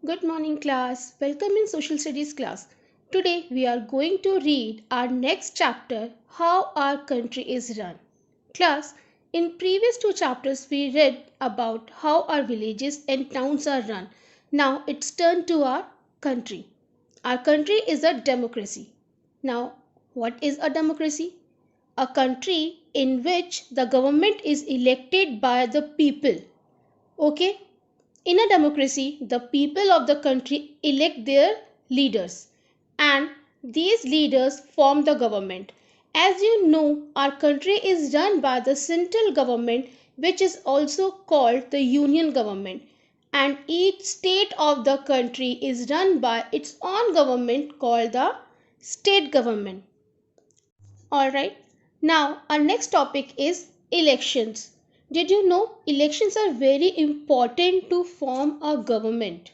Good morning, class. Welcome in Social Studies class. Today we are going to read our next chapter, How Our Country is Run. Class, in previous two chapters we read about how our villages and towns are run. Now it's turn to our country. Our country is a democracy. Now, what is a democracy? A country in which the government is elected by the people. Okay? In a democracy, the people of the country elect their leaders and these leaders form the government. As you know, our country is run by the central government, which is also called the union government, and each state of the country is run by its own government called the state government. Alright, now our next topic is elections. Did you know elections are very important to form a government?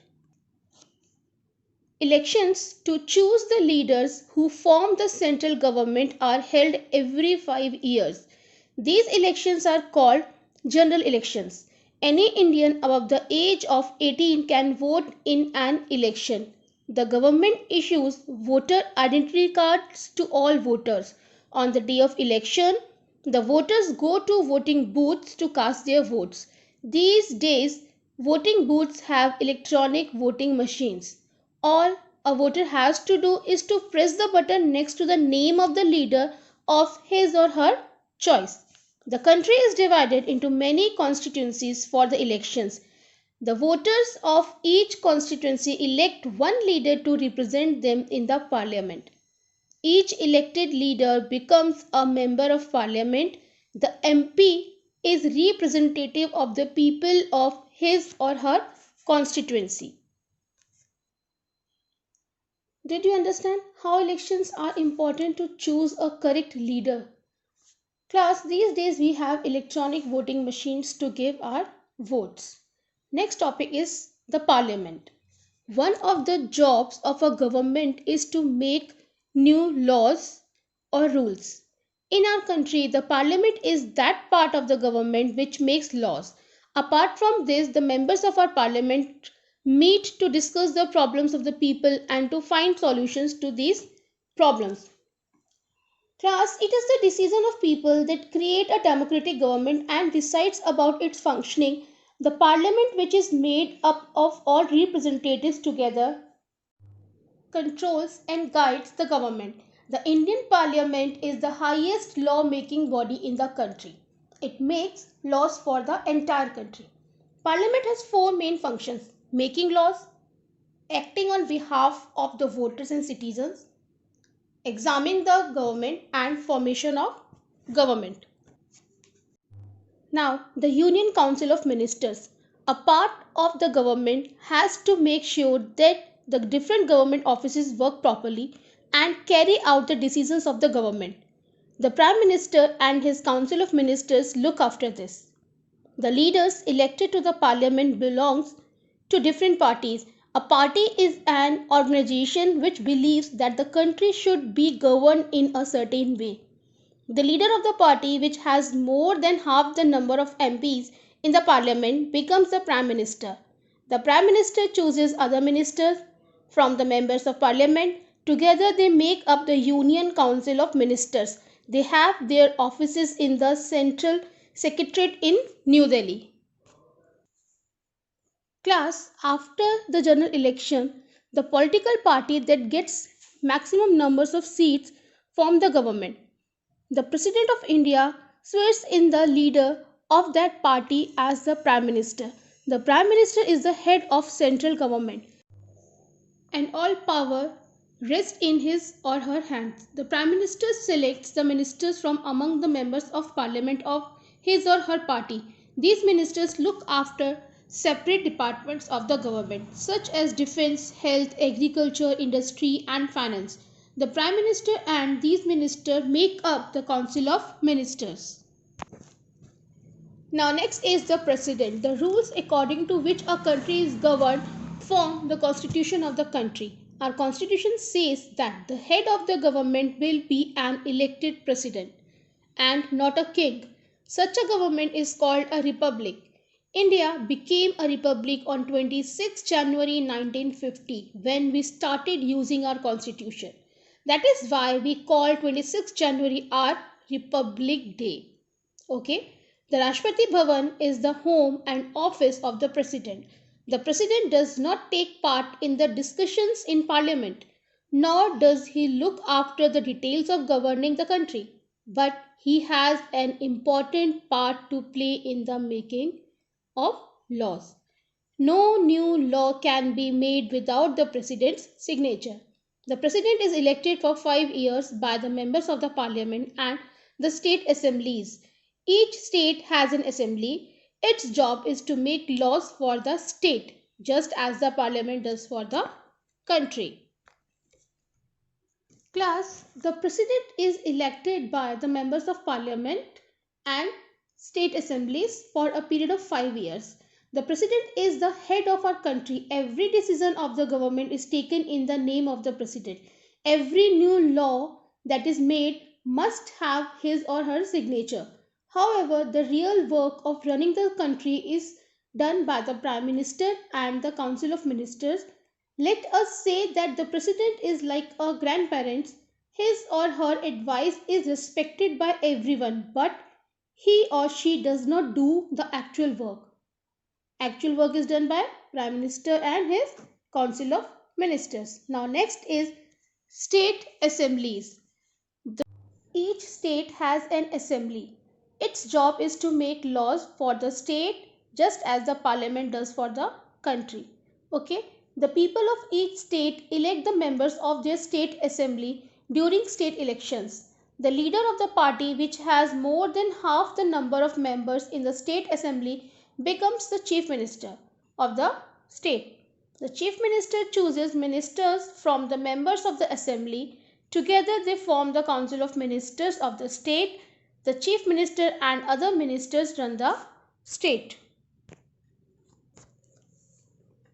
Elections to choose the leaders who form the central government are held every 5 years. These elections are called general elections. Any Indian above the age of 18 can vote in an election. The government issues voter identity cards to all voters. On the day of election, the voters go to voting booths to cast their votes. These days, voting booths have electronic voting machines. All a voter has to do is to press the button next to the name of the leader of his or her choice. The country is divided into many constituencies for the elections. The voters of each constituency elect one leader to represent them in the parliament. Each elected leader becomes a member of parliament. The MP is representative of the people of his or her constituency. Did you understand how elections are important to choose a correct leader? Class, these days we have electronic voting machines to give our votes. Next topic is the parliament. One of the jobs of a government is to make new laws or rules. In our country, the parliament is that part of the government which makes laws. Apart from this, the members of our parliament meet to discuss the problems of the people and to find solutions to these problems. Class, it is the decision of people that create a democratic government and decides about its functioning. The parliament, which is made up of all representatives together, controls and guides the government. The Indian Parliament is the highest law making body in the country. It makes laws for the entire country. Parliament has four main functions: making laws, acting on behalf of the voters and citizens, examining the government, and formation of government. Now, the Union Council of Ministers, a part of the government, has to make sure that the different government offices work properly and carry out the decisions of the government. The Prime Minister and his Council of Ministers look after this. The leaders elected to the parliament belongs to different parties. A party is an organization which believes that the country should be governed in a certain way. The leader of the party, which has more than half the number of MPs in the parliament, becomes the prime minister. The prime minister chooses other ministers from the members of parliament. Together they make up the Union Council of Ministers. They have their offices in the Central Secretariat in New Delhi. Class, after the general election, the political party that gets maximum numbers of seats form the government. The President of India swears in the leader of that party as the Prime Minister. The Prime Minister is the head of central government and all power rests in his or her hands. The Prime Minister selects the ministers from among the members of parliament of his or her party. These ministers look after separate departments of the government such as defense, health, agriculture, industry and finance. The Prime Minister and these ministers make up the Council of Ministers. Now next is the President. The rules according to which a country is governed form the constitution of the country. Our constitution says that the head of the government will be an elected president and not a king. Such a government is called a republic. India became a republic on 26 January 1950 when we started using our constitution. That is why we call 26 January our Republic Day. Okay? The Rashtrapati Bhavan is the home and office of the president. The president does not take part in the discussions in parliament, nor does he look after the details of governing the country, but he has an important part to play in the making of laws. No new law can be made without the president's signature. The president is elected for 5 years by the members of the parliament and the state assemblies. Each state has an assembly. Its job is to make laws for the state, just as the parliament does for the country. Class, the president is elected by the members of parliament and state assemblies for a period of 5 years. The president is the head of our country. Every decision of the government is taken in the name of the president. Every new law that is made must have his or her signature. However, the real work of running the country is done by the prime minister and the council of ministers. Let us say that the president is like a grandparent. His or her advice is respected by everyone, but he or she does not do the actual work. Actual work is done by prime minister and his council of ministers. Now next is state assemblies. Each state has an assembly. Its job is to make laws for the state just as the parliament does for the country. Okay? The people of each state elect the members of their state assembly during state elections. The leader of the party which has more than half the number of members in the state assembly becomes the chief minister of the state. The chief minister chooses ministers from the members of the assembly. Together they form the council of ministers of the state. The chief minister and other ministers run the state.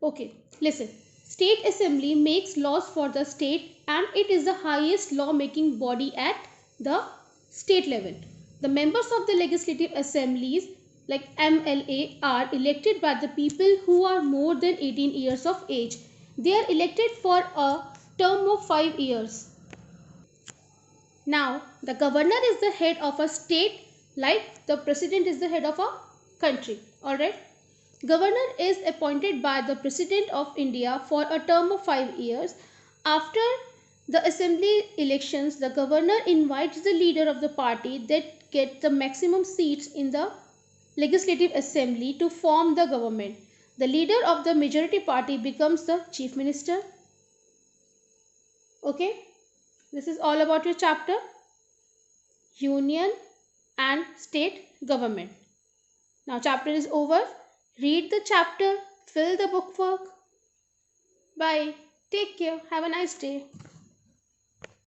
Okay, listen. State assembly makes laws for the state and it is the highest law making body at the state level. The members of the legislative assemblies like MLA are elected by the people who are more than 18 years of age. They are elected for a term of 5 years. Now, the governor is the head of a state like the president is the head of a country. Alright. Governor is appointed by the President of India for a term of 5 years. After the assembly elections, the governor invites the leader of the party that gets the maximum seats in the legislative assembly to form the government. The leader of the majority party becomes the chief minister. Okay, this is all about your chapter Union and State Government. Now chapter is over. Read the chapter, fill the bookwork. Bye. Take care. Have a nice day.